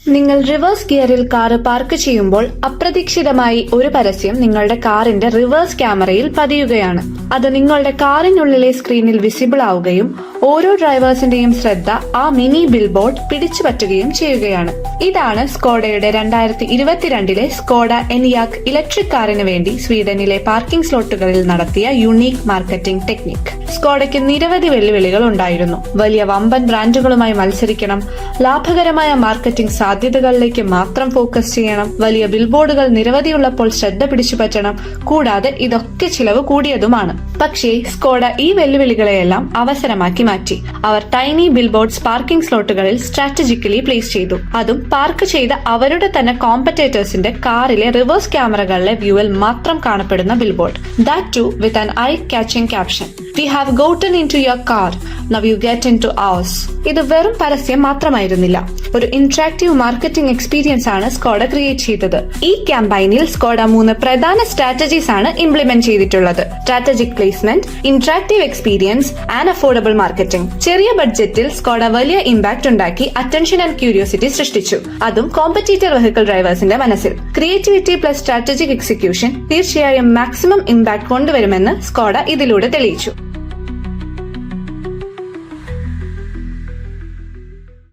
നിങ്ങൾ reverse ഗിയറിൽ car park ചെയ്യുമ്പോൾ അപ്രതീക്ഷിതമായി ഒരു പരസ്യം നിങ്ങളുടെ കാറിന്റെ റിവേഴ്സ് ക്യാമറയിൽ പതിയുകയാണ്. അത് നിങ്ങളുടെ കാറിനുള്ളിലെ സ്ക്രീനിൽ വിസിബിൾ ആവുകയും ഓരോ ഡ്രൈവേഴ്സിന്റെയും ശ്രദ്ധ ആ മിനി ബിൽബോർഡ് പിടിച്ചുപറ്റുകയും ചെയ്യുകയാണ്. ഇതാണ് സ്കോഡയുടെ 2022 സ്കോഡ എനിയാക് ഇലക്ട്രിക് കാറിന് വേണ്ടി സ്വീഡനിലെ പാർക്കിംഗ് സ്ലോട്ടുകളിൽ നടത്തിയ യുണീക് മാർക്കറ്റിംഗ് ടെക്നിക്. സ്കോഡയ്ക്ക് നിരവധി വെല്ലുവിളികൾ ഉണ്ടായിരുന്നു. വലിയ വമ്പൻ ബ്രാൻഡുകളുമായി മത്സരിക്കണം, ലാഭകരമായ മാർക്കറ്റിംഗ് സാധ്യതകളിലേക്ക് മാത്രം ഫോക്കസ് ചെയ്യണം, വലിയ ബിൽബോർഡുകൾ നിരവധിയുള്ളപ്പോൾ ശ്രദ്ധ പിടിച്ചുപറ്റണം, കൂടാതെ ഇതൊക്കെ ചിലവ് കൂടിയതുമാണ്. പക്ഷേ സ്കോഡ ഈ വെല്ലുവിളികളെയെല്ലാം അവസരമാക്കി മാറ്റി. അവർ tiny billboards parking സ്ലോട്ടുകളിൽ strategically place ചെയ്തു. അതും പാർക്ക് ചെയ്ത അവരുടെ തന്നെ കോമ്പറ്റേറ്റേഴ്സിന്റെ കാറിലെ റിവേഴ്സ് ക്യാമറകളിലെ വ്യൂവിൽ മാത്രം കാണപ്പെടുന്ന billboard. That too with an eye catching caption, "We have gotten into your car, now you get into ours." ഇത് വെറും പരസ്യം മാത്രമായിരുന്നില്ല, ഒരു ഇന്ററാക്റ്റീവ് മാർക്കറ്റിംഗ് എക്സ്പീരിയൻസ് ആണ് സ്കോഡ ക്രിയേറ്റ് ചെയ്തത്. ഈ ക്യാമ്പയിനിൽ സ്കോഡ 3 പ്രധാന സ്ട്രാറ്റജീസ് ആണ് ഇംപ്ലിമെന്റ് ചെയ്തിട്ടുള്ളത്: strategic placement, interactive experience and affordable marketing. ചെറിയ ബഡ്ജറ്റിൽ സ്കോഡ വലിയ ഇമ്പാക്ട് ഉണ്ടാക്കി അറ്റൻഷൻ ആൻഡ് ക്യൂരിയോസിറ്റി സൃഷ്ടിച്ചു, അതും കോമ്പറ്റീറ്റർ വെഹിക്കിൾ ഡ്രൈവേഴ്സിന്റെ മനസ്സിൽ. ക്രിയേറ്റിവിറ്റി പ്ലസ് സ്ട്രാറ്റജിക് എക്സിക്യൂഷൻ തീർച്ചയായും മാക്സിമം ഇമ്പാക്ട് കൊണ്ടുവരുമെന്ന് സ്കോഡ ഇതിലൂടെ തെളിയിച്ചു.